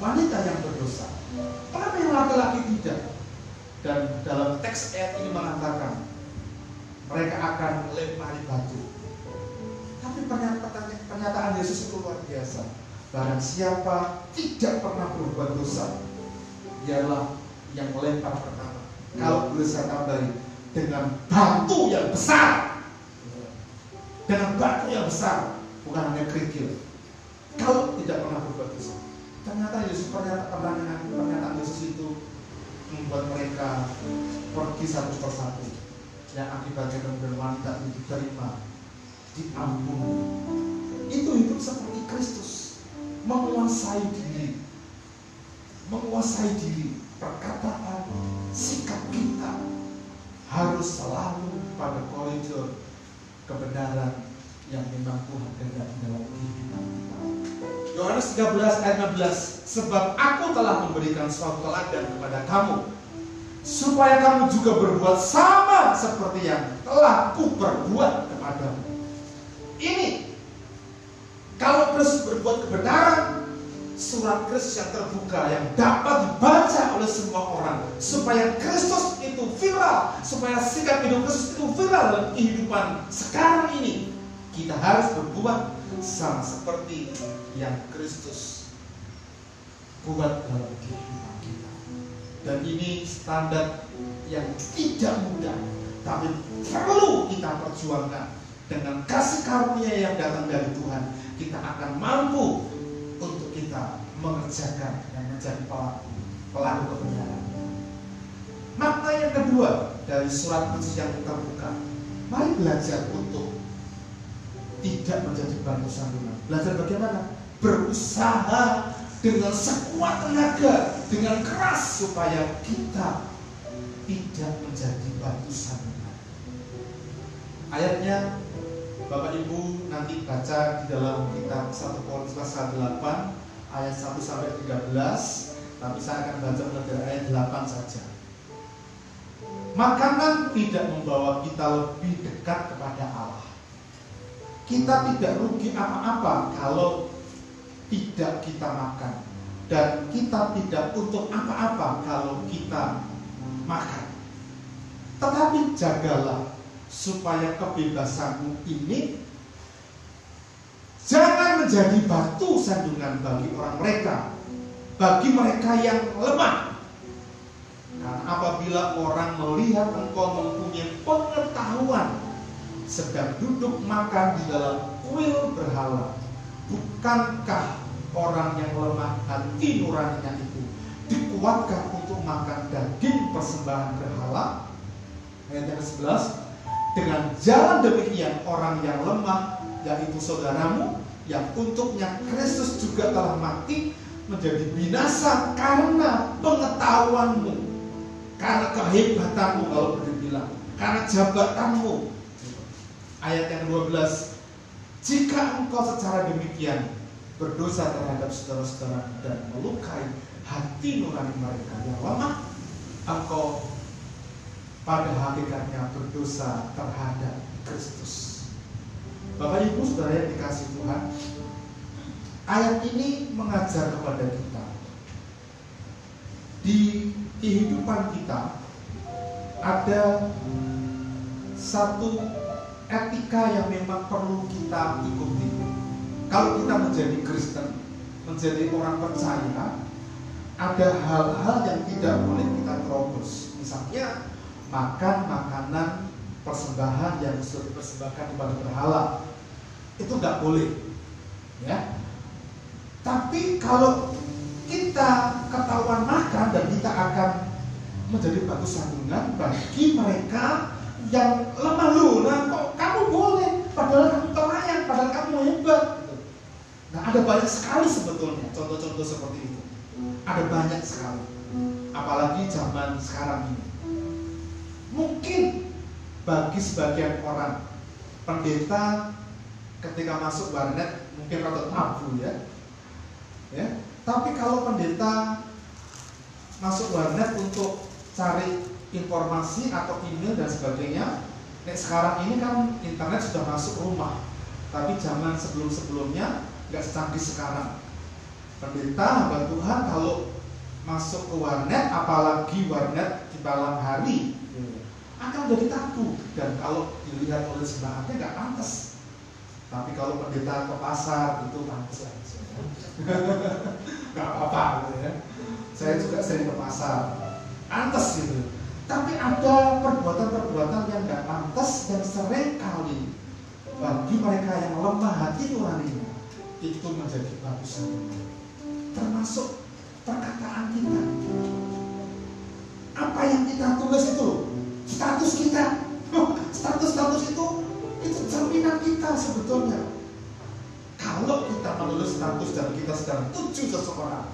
wanita yang berdosa. Kenapa yang laki-laki tidak? Dan dalam teks ayat ini mengatakan mereka akan melempari batu. Tapi pernyataan Yesus itu luar biasa. Barang siapa tidak pernah berbuat dosa, dialah yang melempar pertama. Kalau boleh saya tambahin, dengan batu yang besar. Dengan batu yang besar, bukan hanya kerikil. Kalau tidak pernah berbuat dosa. Ternyata Yesus pernyataan Yesus itu membuat mereka pergi satu persatu. Yang akibatnya kemudian wanita itu diterima, diampuni. Itu hidup seperti Kristus, menguasai diri, perkataan, sikap kita harus selalu pada koridor kebenaran yang memang Tuhan kehendaki dalam kehidupan kita. Yohanes 13 ayat 16, sebab aku telah memberikan suatu teladan kepada kamu, supaya kamu juga berbuat sama seperti yang telah kuperbuat kepadamu. Ini, kalau Kristus berbuat kebenaran, surat Kristus yang terbuka yang dapat dibaca oleh semua orang, supaya Kristus itu viral, supaya sikap hidup Kristus itu viral dalam kehidupan sekarang ini, kita harus berbuat sama seperti yang Kristus buat dalam kehidupan kita. Dan ini standar yang tidak mudah, tapi perlu kita perjuangkan. Dengan kasih karunia yang datang dari Tuhan, kita akan mampu untuk kita mengerjakan dan menjadi pelaku kebenaran. Makna yang kedua dari surat Kristus yang terbuka, mari belajar untuk tidak menjadi batu sandungan. Belajar bagaimana? Berusaha dengan sekuat tenaga, dengan keras, supaya kita tidak menjadi batu sandungan. Ayatnya Bapak Ibu nanti baca di dalam kitab 1 Korintus pasal 8 ayat 1 sampai 13, tapi saya akan baca mulai dari ayat 8 saja. Makanan tidak membawa kita lebih dekat kepada Allah. Kita tidak rugi apa-apa kalau tidak kita makan, dan kita tidak untuk apa-apa kalau kita makan. Tetapi jagalah supaya kebebasanmu ini jangan menjadi batu sandungan bagi mereka yang lemah. Karena apabila orang melihat engkau mempunyai pengetahuan sedang duduk makan di dalam kuil berhala, bukankah orang yang lemah hati nuraninya itu dikuatkan untuk makan daging persembahan berhala? Ayat yang ke-11, dengan jalan demikian orang yang lemah, yaitu saudaramu, yang untuknya Kristus juga telah mati, menjadi binasa karena pengetahuanmu, karena kehebatanmu, kalau boleh bilang, karena jabatanmu. Ayat yang ke-12, jika engkau secara demikian berdosa terhadap saudara-saudara dan melukai hati nurani mereka yang lemah, engkau pada hakikatnya berdosa terhadap Kristus. Bapak Ibu Saudara yang dikasihi Tuhan, ayat ini mengajar kepada kita di kehidupan kita ada satu etika yang memang perlu kita ikuti. Kalau kita menjadi Kristen, menjadi orang percaya, ada hal-hal yang tidak boleh kita terobos. Misalnya makan makanan persembahan yang sudah dipersembahkan kepada berhala, itu nggak boleh, ya. Tapi kalau kita ketahuan makan, dan kita akan menjadi batu sandungan bagi mereka yang lemah. Loh, nah kok kamu boleh, padahal kamu terlayang, padahal kamu hebat. Nah, ada banyak sekali sebetulnya contoh-contoh seperti itu. Ada banyak sekali, apalagi zaman sekarang ini. Mungkin bagi sebagian orang, pendeta ketika masuk warnet mungkin rada tabu, ya. Tapi kalau pendeta masuk warnet untuk cari informasi atau email dan sebagainya, sekarang ini kan internet sudah masuk rumah. Tapi zaman sebelum-sebelumnya nggak secanggih sekarang. Pendeta hamba Tuhan kalau masuk ke warnet, apalagi warnet di malam hari, akan jadi tabu, dan kalau dilihat oleh sebelahnya nggak pantas. Tapi kalau pendeta ke pasar itu pantas lah. Gak apa-apa gitu ya. Saya juga sering ke pasar, pantas gitu. Tapi ada perbuatan-perbuatan yang gak pantas dan sering kali bagi mereka yang lemah hati nuraninya itu menjadi bagusan. Termasuk perkataan kita. Apa yang kita tulis itu, status kita. Status itu cerminan kita sebetulnya. Kalau kita menulis status dan kita sedang tuju seseorang,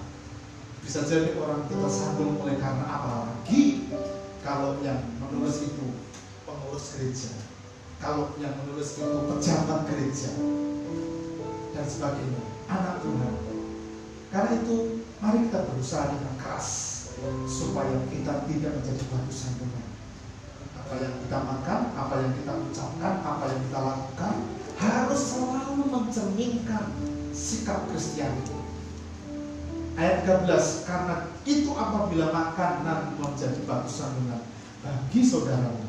bisa jadi orang kita sambung oleh karena apa lagi kalau yang menulis itu pengurus gereja, kalau yang menulis itu pejabat gereja dan sebagainya, anak Tuhan. Karena itu mari kita berusaha dengan keras supaya kita tidak menjadi bagusan Tuhan. Apa yang kita makan, apa yang kita ucapkan, apa yang kita lakukan harus selalu mencerminkan sikap Kristiani. Ayat 13, karena itu apabila makanan menjadi bagusan Tuhan bagi saudaramu,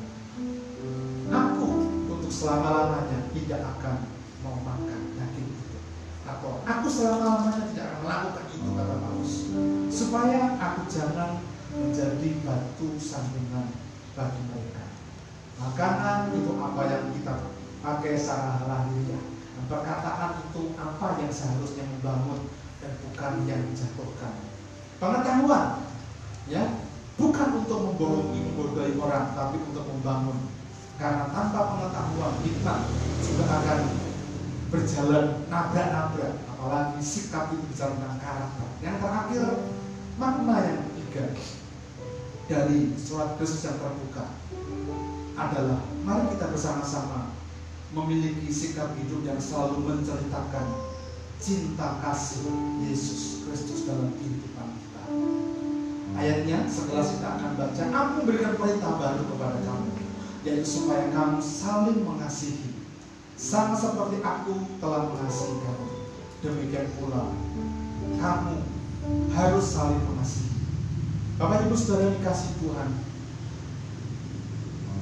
aku untuk selama-lamanya tidak akan mau makan daging itu, atau aku selama-lamanya tidak akan melakukan itu, kata Paulus, supaya aku jangan menjadi batu sandungan bagi mereka. Makanan itu apa yang kita pakai secara lahiriah, perkataan itu apa yang seharusnya membangun dan bukan yang menjatuhkan. Pengetahuan, ya, bukan untuk membohongi, membodohi orang, tapi untuk membangun. Karena tanpa pengetahuan kita juga akan berjalan nabrak-nabrak, apalagi sikap itu bicara tentang karakter. Yang terakhir, makna yang ketiga dari surat Kristus yang terbuka adalah mari kita bersama-sama memiliki sikap hidup yang selalu menceritakan cinta kasih Yesus Kristus dalam kehidupan kita. Ayatnya sekelas kita akan baca, aku memberikan perintah baru kepada kamu, yaitu supaya kamu saling mengasihi, sama seperti aku telah mengasihi kamu. Demikian pula kamu harus saling mengasihi. Bapak Ibu Saudara yang dikasihi Tuhan,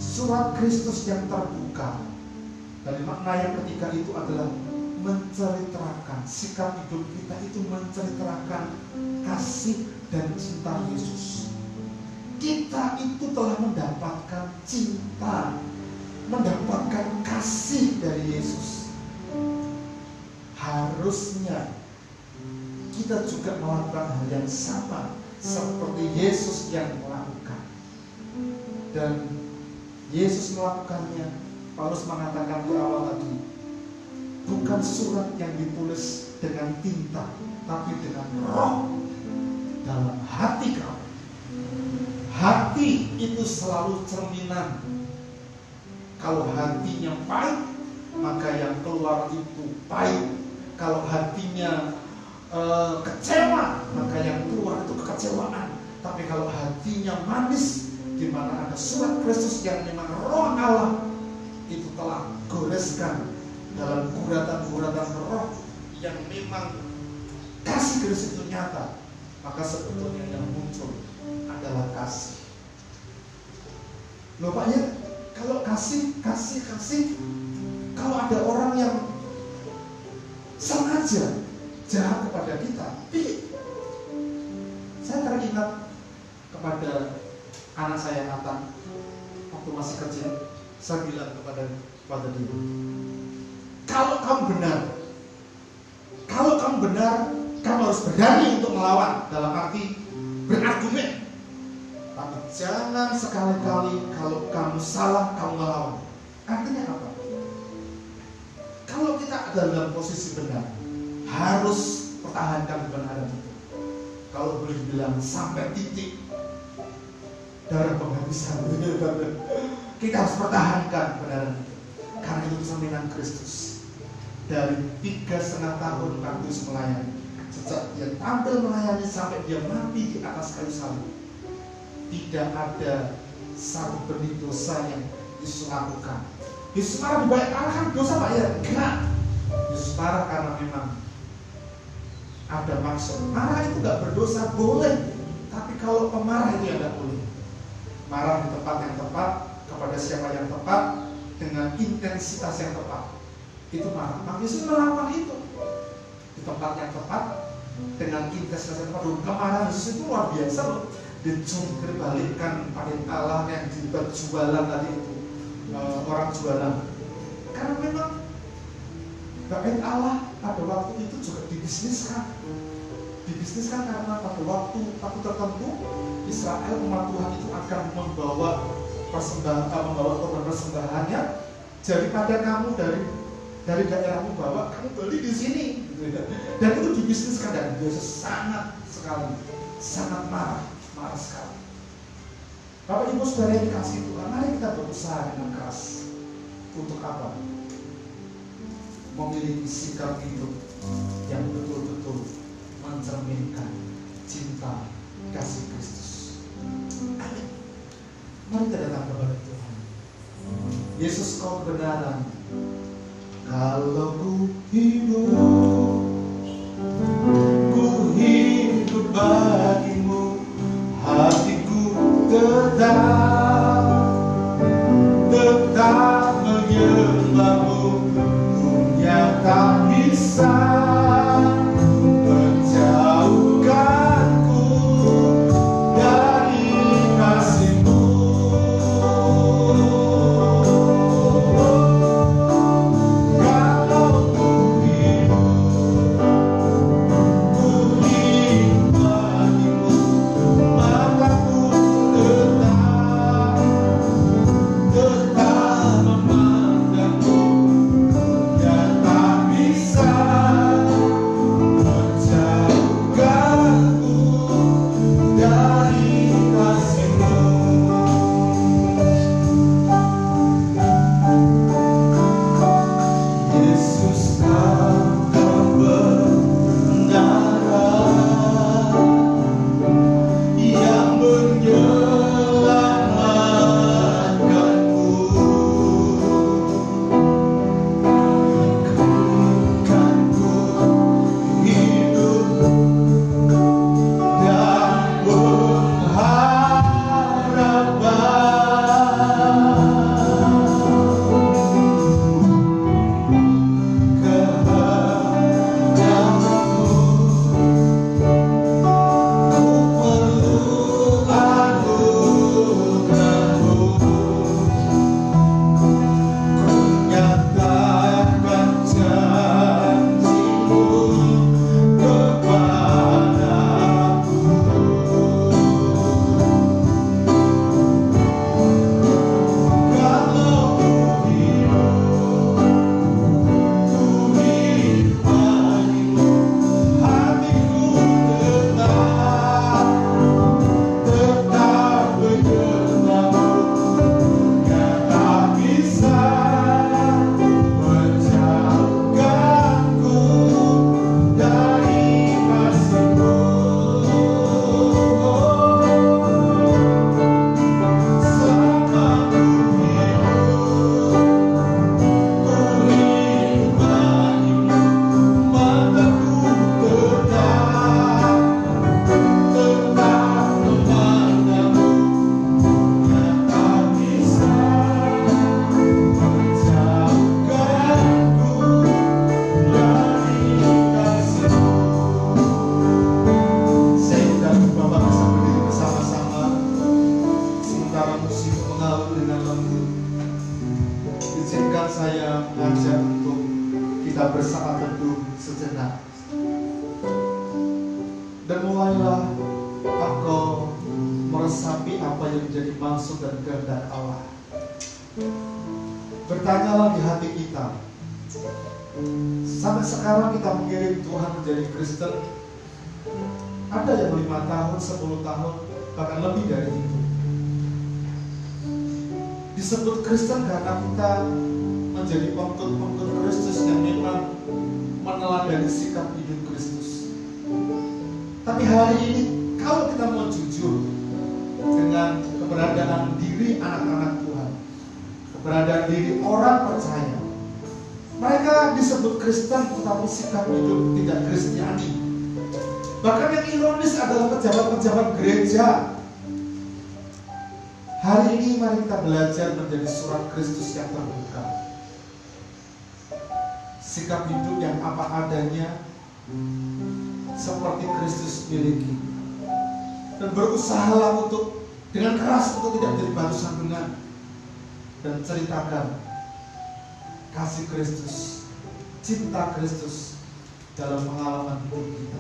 surat Kristus yang terbuka dari makna yang ketiga itu adalah menceritakan sikap hidup kita, itu menceritakan kasih dan cinta Yesus. Kita itu telah mendapatkan cinta, mendapatkan kasih dari Yesus. Harusnya kita juga melakukan hal yang sama seperti Yesus yang melakukan. Dan Yesus melakukannya, Paulus mengatakan di awal tadi, bukan surat yang ditulis dengan tinta, tapi dengan roh dalam hati kamu. Hati itu selalu cerminan. Kalau hatinya pahit, maka yang keluar itu pahit. Kalau hatinya kecewa, maka yang keluar itu kekecewaan. Tapi kalau hatinya manis, di mana ada surat Kristus yang memang roh Allah itu telah goreskan dalam guratan-guratan roh yang memang kasih Kristus itu nyata, maka sebetulnya yang muncul adalah kasih. Loh Pak ya, kalau kasih, kalau ada orang yang sengaja jahat kepada kita, saya teringat kepada anak saya Nathan waktu masih kecil. Saya bilang kepada dia, kalau kamu benar, kamu harus berani untuk melawan, dalam arti berargumen. Tapi jangan sekali-kali kalau kamu salah, kamu melawan. Artinya apa? Kalau kita ada dalam posisi benar, harus pertahankan kebenaran itu. Kalau boleh dibilang sampai titik darah penghabisan, kita harus pertahankan kebenaran itu. Karena itu cerminan Kristus. Dari 3,5 tahun Kristus melayani, sejak dia tampil melayani sampai dia mati di atas kayu salib, tidak ada satu benih dosa yang Yesus lakukan. Yesus marah dibayar karena dosa Pak ya? Enggak. Yesus marah karena memang ada maksud. Marah itu enggak berdosa, boleh. Tapi kalau pemarah itu yang enggak boleh. Marah di tempat yang tepat, kepada siapa yang tepat, dengan intensitas yang tepat. itu marah. Maka Yesus melakukan itu di tempat yang tepat dengan intensitas yang tepat. Kemarahan Yesus itu luar biasa loh. Dijungkir balikkan paling Allah yang berjualan tadi itu, orang jualan. Karena memang bait Allah pada waktu itu juga dibisniskan karena pada waktu tertentu Israel umat Tuhan itu akan membawa korban persembahannya. Jadi pada kamu dari daerahmu bawa, kamu beli di sini, dan itu dibisniskan. Dan Yesus sangat marah sekali. Bapak Ibu Saudara yang dikasihi Tuhan, mari kita berusaha dengan keras untuk apa? Memiliki sikap hidup yang betul-betul mencerminkan cinta kasih Kristus. Amin. Mari kita datang kepada Tuhan. Yesus, kau kebenaran. Kalau ku hidup bagimu, hatiku tetap menyembahmu. Dunia tak bisa menjauhkanku dari kasih-Mu. Kalau ku hidup bagimu, maka ku tetap memandangmu. Dunia tak bisa menjauhkanku dari kasih-Mu. Yesus, kau kebenaran yang menyelamatkanku. Kan ku hidup dan nyatakan janji-Mu kepadaku. Kalau ku hidup bagimu, hatiku tetap menyembahmu. Dunia tak bisa menjauhkanku dari kasih-Mu. Selama ku hidup bagimu, maka ku tetap memandangmu. Dunia tak bisa menjauhkanku dari kasih-Mu. Sehingga Bapak bisa berdiri bersama-sama sementara musik mengalun dengan lembut. Izinkan saya mengajak untuk kita bersama teduh sejenak. Dan mulailah engkau meresapi apa yang menjadi maksud dan kehendak Allah. Bertanyalah di hati kita. Sampai sekarang kita mengiring Tuhan menjadi Kristen. Ada yang 5 tahun, 10 tahun, bahkan lebih dari itu. Disebut Kristen karena kita menjadi pengikut Kristus yang memang meneladani sikap hidup Kristus. Tapi hari ini, kalau kita mau jujur dengan keberadaan diri anak-anak Tuhan, keberadaan diri orang percaya, mereka disebut Kristen tetapi sikap hidup tidak Kristiani. Bahkan yang ironis adalah pejabat-pejabat gereja. Hari ini mari kita belajar menjadi surat Kristus yang terbuka. sikap hidup yang apa adanya seperti Kristus miliki, dan berusahalah untuk dengan keras untuk tidak menjadi batu sandungan, dan ceritakan kasih Kristus, cinta Kristus dalam pengalaman hidup kita.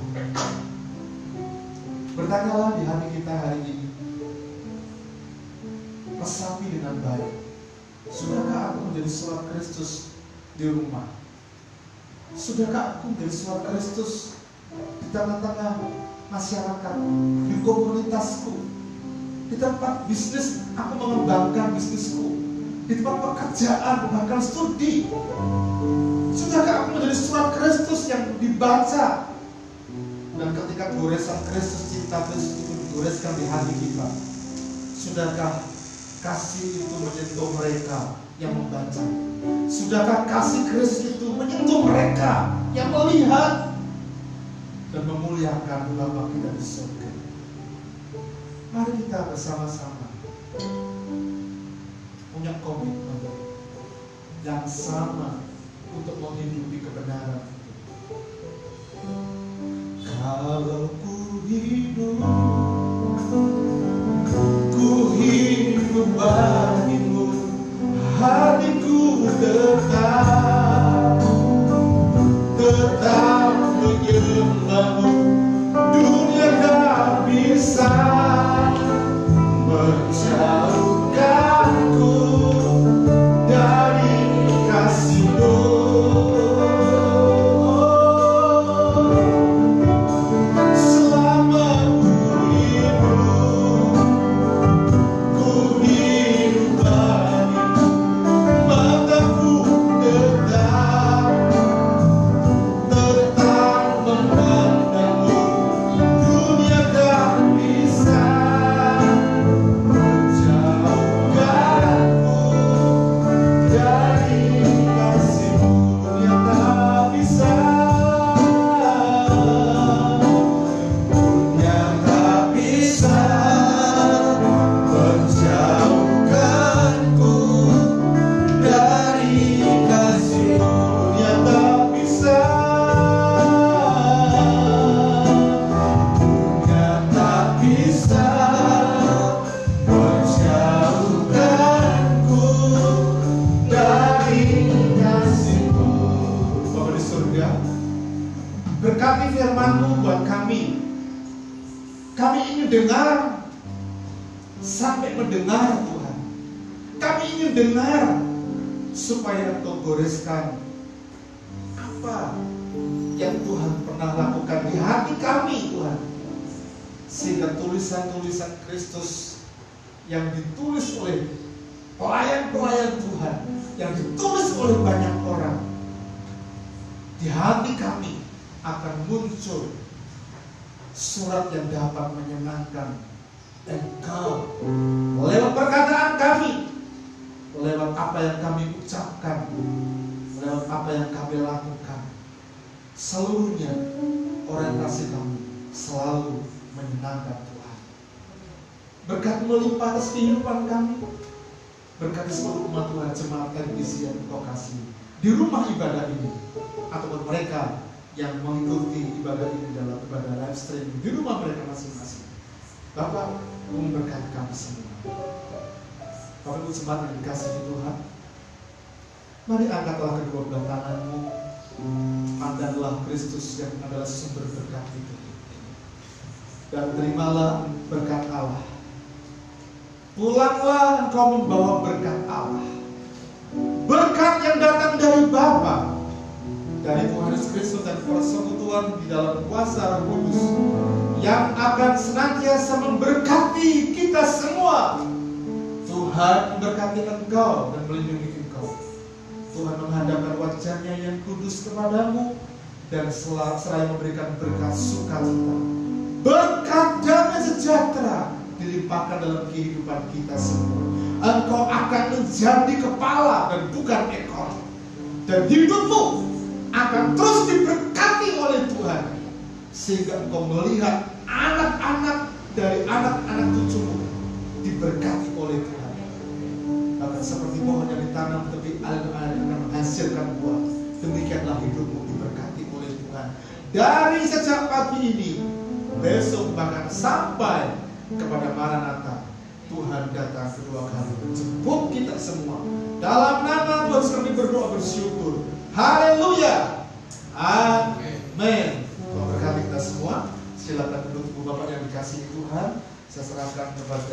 Bertanyalah di hati kita hari ini, resapi dengan baik, sudahkah aku menjadi surat Kristus di rumah? Sudahkah aku menjadi surat Kristus di tengah-tengah masyarakat, di komunitasku, di tempat bisnis aku mengembangkan bisnisku, di tempat pekerjaan, bahkan studi? Sudahkah aku menjadi surat Kristus yang dibaca? Dan ketika goresan Kristus, cinta Kristus itu digoreskan di hati kita, sudahkah kasih itu menyentuh mereka yang membaca? Sudahkah kasih Kristus itu menyentuh mereka yang melihat dan memuliakan Bapa kita di surga? Mari kita bersama-sama punya komitmen yang sama untuk menghidupi kebenaran itu. Kalau ku hidup bagimu, hatiku tetap menyembahmu. Dunia tak bisa menjauhkanku dari kasih-Mu. Selama ku hidup bagimu, mataku tetap memandangmu. Dunia tak bisa menjauhkanku dari kasih-Mu. Dunia tak bisa, dunia tak bisa menjauhkanku dari kasih-Mu. Dunia tak bisa, dunia tak bisa menjauhkanku dari kasih-Mu. Bapa di surga, berkati firman-Mu buat kami. Kami ingin dengar sampai mendengar, Tuhan. Kami ingin dengar supaya Engkau goreskan apa yang Tuhan pernah lakukan di hati kami, Tuhan, sehingga tulisan-tulisan Kristus yang ditulis oleh pelayan-pelayan Tuhan, yang ditulis oleh banyak orang, di hati kami akan muncul surat yang dapat menyenangkan Engkau lewat perkataan kami, lewat apa yang kami ucapkan, lewat apa yang kami lakukan. Seluruhnya orientasi kami selalu menyenangkan Tuhan. Berkat melimpah atas kehidupan kami, berkati seluruh umat Tuhan, jemaat televisi yang Engkau kasih di rumah ibadah ini, ataupun mereka yang mengikuti ibadah ini dalam ibadah live streaming di rumah mereka masing-masing. Bapak, memberkati kami semua. Bapak Ibu jemaat yang dikasihi Tuhan, mari angkatlah kedua belah tanganmu, pandanglah Kristus yang adalah sumber berkat itu, dan terimalah berkat Allah. Pulanglah engkau membawa berkat Allah, berkat yang datang dari Bapa, dari Tuhan Yesus Kristus, dan persekutuan di dalam kuasa Roh Kudus yang akan senantiasa memberkati kita semua. Tuhan memberkati engkau dan melindungi engkau. Tuhan menghadapkan wajahnya yang kudus kepadamu dan seraya memberikan berkat sukacita, berkat damai sejahtera dilimpahkan dalam kehidupan kita semua. Engkau akan menjadi kepala dan bukan ekor, dan hidupmu akan terus diberkati oleh Tuhan, sehingga engkau melihat anak-anak dari anak-anak cucumu diberkati oleh Tuhan. Bahkan seperti pohon yang ditanam tepi air akan menghasilkan buah, Demikianlah hidupmu diberkati oleh Tuhan. Dari sejak pagi ini, besok bahkan sampai kepada Maranatha, Tuhan datang kedua kali menjemput kita semua. Dalam nama Tuhan kami berdoa bersyukur. Haleluya. Amin. Tuhan berkati kita semua. Silakan duduk Bapak yang dikasihi Tuhan. Saya serahkan kepada